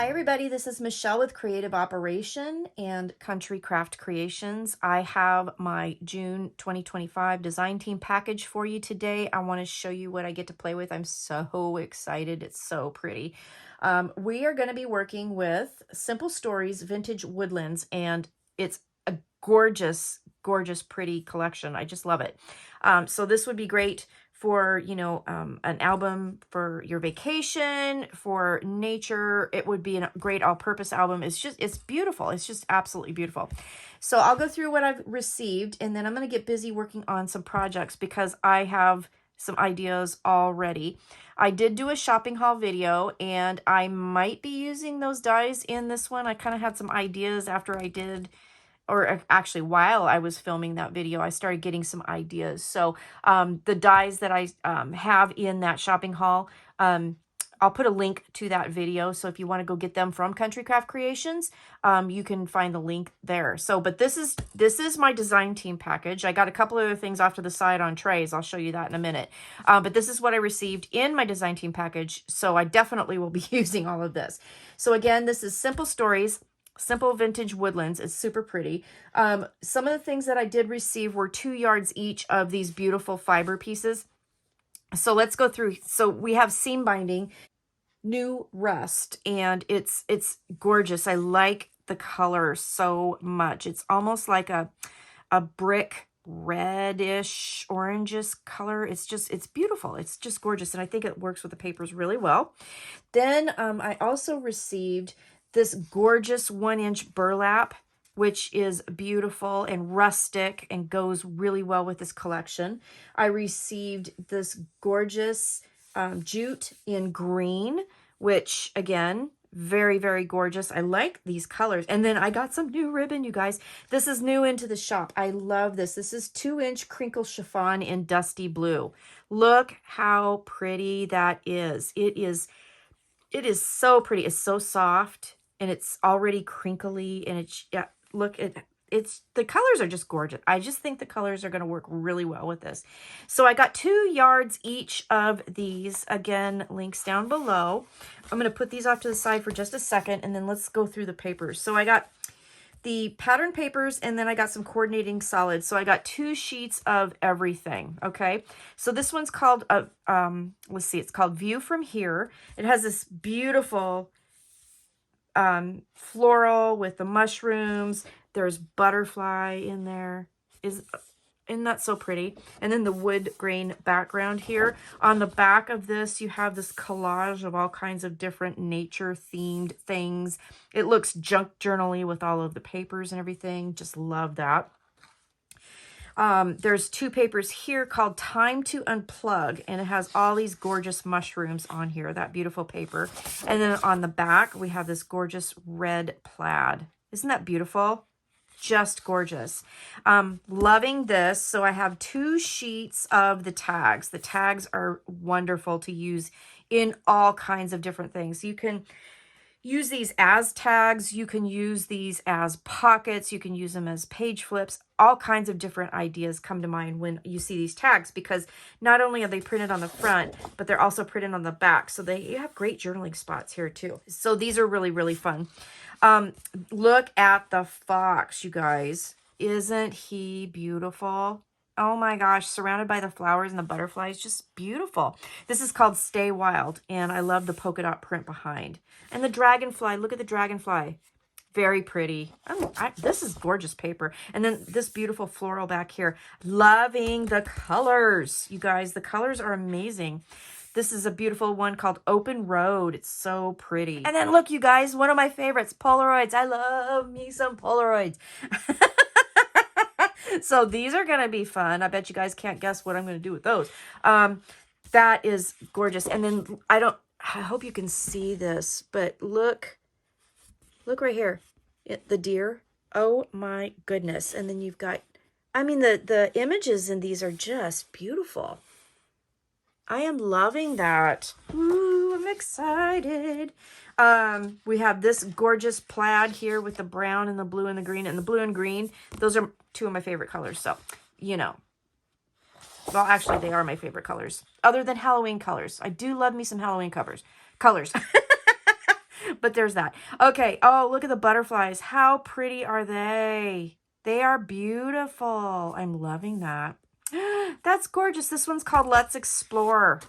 Hi everybody, this is Michelle with Creative Operation and Country Craft Creations. I have my June 2025 design team package for you today. I want to show you what I get to play with. I'm so excited. It's so pretty. We are going to be working with Simple Stories Vintage Woodlands, and it's a gorgeous, gorgeous, pretty collection. I just love it. So this would be great for, an album for your vacation, for nature. It would be a great all-purpose album. It's beautiful. It's just absolutely beautiful. So I'll go through what I've received, and then I'm going to get busy working on some projects because I have some ideas already. I did do a shopping haul video, and I might be using those dies in this one. I kind of had some ideas after I did, or actually while I was filming that video, I started getting some ideas. So the dies that I have in that shopping haul, I'll put a link to that video. So if you want to go get them from Country Craft Creations, you can find the link there. So, but this is my design team package. I got a couple other things off to the side on trays. I'll show you that in a minute. But this is what I received in my design team package. So I definitely will be using all of this. So again, this is Simple Stories, Simple Vintage Woodlands. It's super pretty. Some of the things that I did receive were 2 yards each of these beautiful fiber pieces. So let's go through. So we have seam binding, new rust, and it's gorgeous. I like the color so much. It's almost like a brick reddish orangish color. It's beautiful. It's just gorgeous, and I think it works with the papers really well. Then I also received this gorgeous 1-inch burlap, which is beautiful and rustic and goes really well with this collection. I received this gorgeous jute in green, which again, very, very gorgeous. I like these colors. And then I got some new ribbon, you guys. This is new into the shop. I love this. This is 2-inch crinkle chiffon in dusty blue. Look how pretty that is. It is so pretty. It's so soft, and it's already crinkly, and look at the colors are just gorgeous. I just think the colors are going to work really well with this. So I got 2 yards each of these. Again, links down below. I'm going to put these off to the side for just a second, and then let's go through the papers. So I got the pattern papers, and then I got some coordinating solids. So I got 2 sheets of everything. Okay. So this one's called, let's see, it's called View From Here. It has this beautiful floral with the mushrooms. There's butterfly in there. Isn't that so pretty? And then the wood grain background here. On the back of this, you have this collage of all kinds of different nature-themed things. It looks junk journal-y with all of the papers and everything. Just love that. There's 2 papers here called Time to Unplug, and it has all these gorgeous mushrooms on here, that beautiful paper. And then on the back, we have this gorgeous red plaid. Isn't that beautiful? Just gorgeous. Loving this. So I have 2 sheets of the tags. The tags are wonderful to use in all kinds of different things. You can use these as tags. You can use these as pockets. You can use them as page flips. All kinds of different ideas come to mind when you see these tags, because not only are they printed on the front, but they're also printed on the back. So you have great journaling spots here too. So these are really, really fun. Look at the fox, you guys. Isn't he beautiful? Oh my gosh, surrounded by the flowers and the butterflies, just beautiful. This is called Stay Wild, and I love the polka dot print behind. And the dragonfly, look at the dragonfly. Very pretty. This is gorgeous paper. And then this beautiful floral back here. Loving the colors, you guys. The colors are amazing. This is a beautiful one called Open Road. It's so pretty. And then look, you guys, one of my favorites, Polaroids. I love me some Polaroids. So these are going to be fun. I bet you guys can't guess what I'm going to do with those. That is gorgeous. And then I hope you can see this, but look right here. The deer. Oh my goodness. And then you've got, I mean, the images in these are just beautiful. I am loving that. Ooh, I'm excited. We have this gorgeous plaid here with the brown and the blue and the green, and the blue and green. Those are 2 of my favorite colors. So, you know, well, actually they are my favorite colors other than Halloween colors. I do love me some Halloween colors. But there's that. Okay. Oh, look at the butterflies. How pretty are they? They are beautiful. I'm loving that. That's gorgeous. This one's called Let's Explore.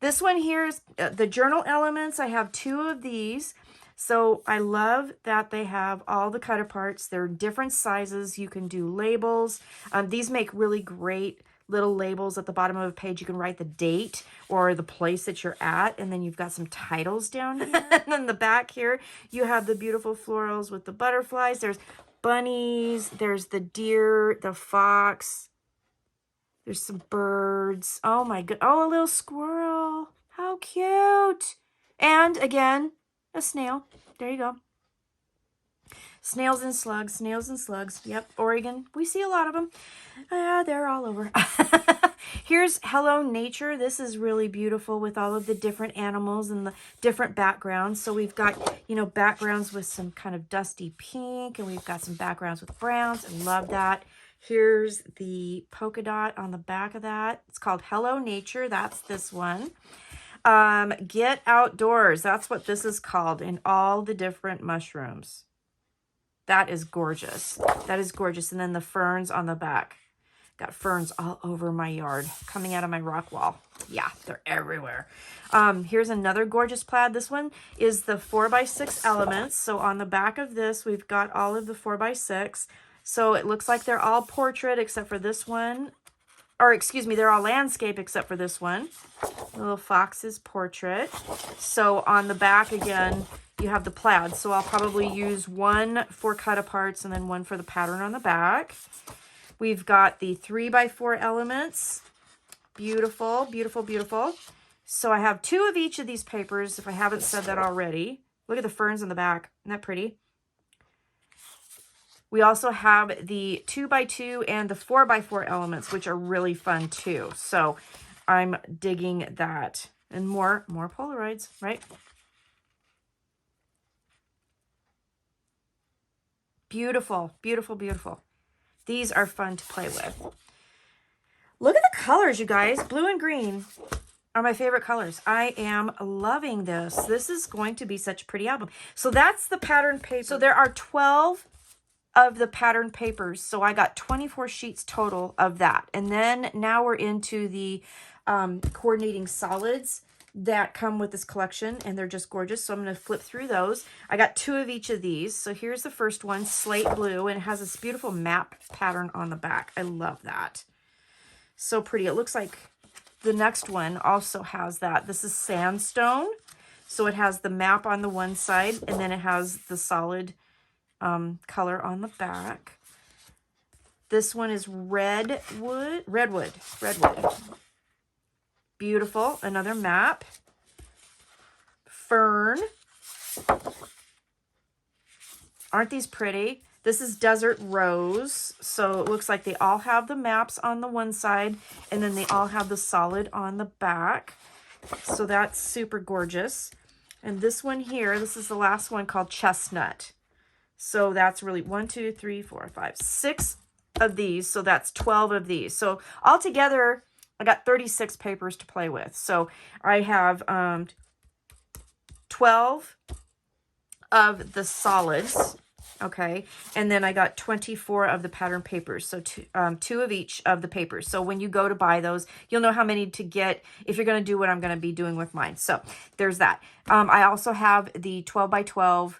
This one here is the journal elements. I have 2 of these. So I love that they have all the cut aparts. They're different sizes. You can do labels. These make really great little labels at the bottom of a page. You can write the date or the place that you're at, and then you've got some titles down here. And then the back here, you have the beautiful florals with the butterflies. There's bunnies. There's the deer, the fox. There's some birds. Oh my god. Oh, a little squirrel. How cute. And again, a snail. There you go. Snails and slugs. Snails and slugs. Yep. Oregon. We see a lot of them. They're all over. Here's Hello Nature. This is really beautiful with all of the different animals and the different backgrounds. So we've got, you know, backgrounds with some kind of dusty pink, and we've got some backgrounds with browns. I love that. Here's the polka dot on the back of that. It's called Hello Nature. That's this one. Get Outdoors. That's what this is called, in all the different mushrooms. That is gorgeous. That is gorgeous. And then the ferns on the back. Got ferns all over my yard coming out of my rock wall. Yeah, they're everywhere. Here's another gorgeous plaid. This one is the 4x6 elements. So on the back of this, we've got all of the 4x6. So it looks like they're all portrait except for this one. Or excuse me, they're all landscape except for this one. Little fox's portrait. So on the back again, you have the plaid. So I'll probably use one for cut aparts and then one for the pattern on the back. We've got the 3x4 elements. Beautiful, beautiful, beautiful. So I have 2 of each of these papers, if I haven't said that already. Look at the ferns on the back. Isn't that pretty? We also have the 2x2 and the 4x4 elements, which are really fun too. So I'm digging that. And more Polaroids, right? Beautiful, beautiful, beautiful. These are fun to play with. Look at the colors, you guys. Blue and green are my favorite colors. I am loving this. This is going to be such a pretty album. So that's the pattern paper. So there are 12 of the pattern papers. So I got 24 sheets total of that. And then now we're into the coordinating solids that come with this collection, and they're just gorgeous. So I'm going to flip through those. I got 2 of each of these. So here's the first one, slate blue, and it has this beautiful map pattern on the back. I love that. So pretty. It looks like the next one also has that. This is sandstone. So it has the map on the one side, and then it has the solid color on the back. This one is redwood. Beautiful. Another map. Fern. Aren't these pretty? This is desert rose. So it looks like they all have the maps on the one side, and then they all have the solid on the back. So that's super gorgeous. And this one here, this is the last one, called chestnut. So that's really 1, 2, 3, 4, 5, 6 of these. So that's 12 of these. So altogether, I got 36 papers to play with. So I have 12 of the solids, okay? And then I got 24 of the pattern papers. So 2 of each of the papers. So when you go to buy those, you'll know how many to get if you're going to do what I'm going to be doing with mine. So there's that. I also have the 12x12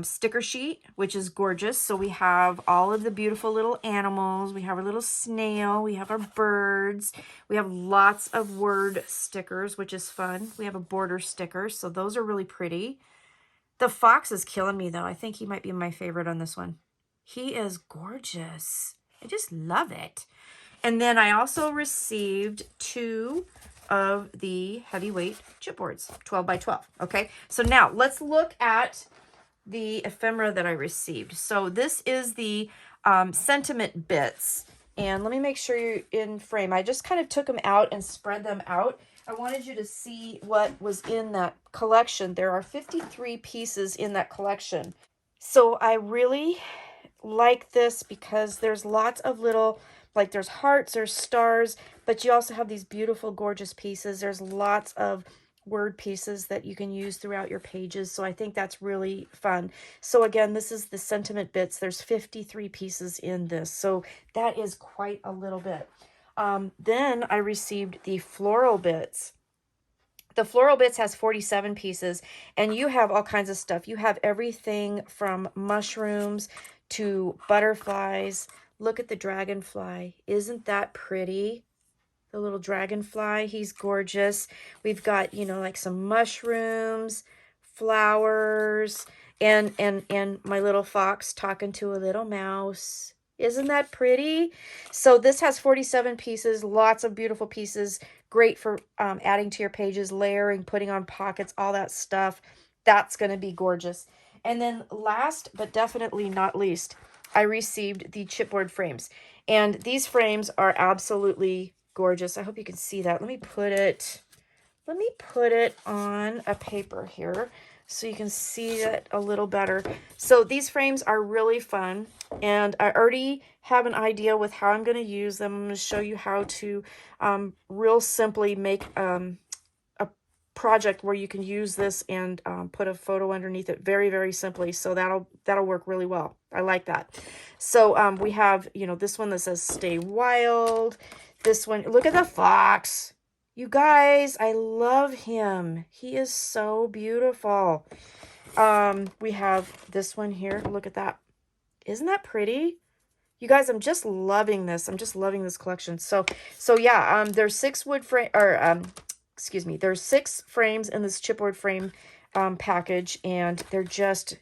sticker sheet, which is gorgeous. So we have all of the beautiful little animals. We have our little snail. We have our birds. We have lots of word stickers, which is fun. We have a border sticker. So those are really pretty. The fox is killing me, though. I think he might be my favorite on this one. He is gorgeous. I just love it. And then I also received 2 of the heavyweight chipboards, 12x12. Okay, so now let's look at the ephemera that I received. So this is the sentiment bits, and let me make sure you're in frame. I just kind of took them out and spread them out. I wanted you to see what was in that collection. There are 53 pieces in that collection. So I really like this because there's lots of little, like there's hearts, there's stars, but you also have these beautiful, gorgeous pieces. There's lots of word pieces that you can use throughout your pages. So I think that's really fun. So again, this is the sentiment bits. There's 53 pieces in this. So that is quite a little bit. Then I received the floral bits. The floral bits has 47 pieces, and you have all kinds of stuff. You have everything from mushrooms to butterflies. Look at the dragonfly. Isn't that pretty? The little dragonfly, he's gorgeous. We've got, you know, like some mushrooms, flowers, and my little fox talking to a little mouse. Isn't that pretty? So this has 47 pieces, lots of beautiful pieces, great for adding to your pages, layering, putting on pockets, all that stuff. That's going to be gorgeous. And then last but definitely not least, I received the chipboard frames. And these frames are absolutely gorgeous. I hope you can see that. Let me put it on a paper here so you can see it a little better. So these frames are really fun, and I already have an idea with how I'm going to use them. I'm going to show you how to real simply make a project where you can use this and put a photo underneath it very, very simply. So that'll work really well. I like that. So we have, you know, this one that says stay wild. This one, look at the fox. You guys, I love him. He is so beautiful. We have this one here. Look at that. Isn't that pretty? You guys, I'm just loving this. I'm just loving this collection. So yeah, there's 6 wood frame, or excuse me, there's 6 frames in this chipboard frame package, and they're just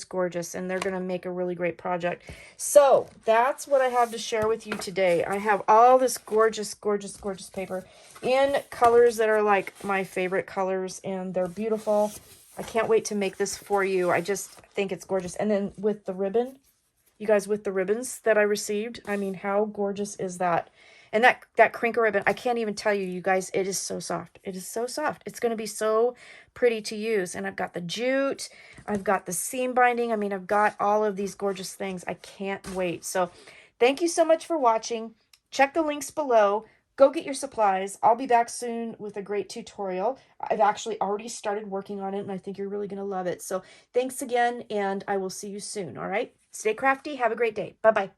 gorgeous, and they're going to make a really great project. So that's what I have to share with you today. I have all this gorgeous, gorgeous, gorgeous paper in colors that are like my favorite colors, and they're beautiful. I can't wait to make this for you. I just think it's gorgeous. And then with the ribbon, you guys, with the ribbons that I received, I mean, how gorgeous is that? And that crinkle ribbon, I can't even tell you, you guys, it is so soft. It is so soft. It's going to be so pretty to use. And I've got the jute. I've got the seam binding. I mean, I've got all of these gorgeous things. I can't wait. So thank you so much for watching. Check the links below. Go get your supplies. I'll be back soon with a great tutorial. I've actually already started working on it, and I think you're really going to love it. So thanks again, and I will see you soon, all right? Stay crafty. Have a great day. Bye-bye.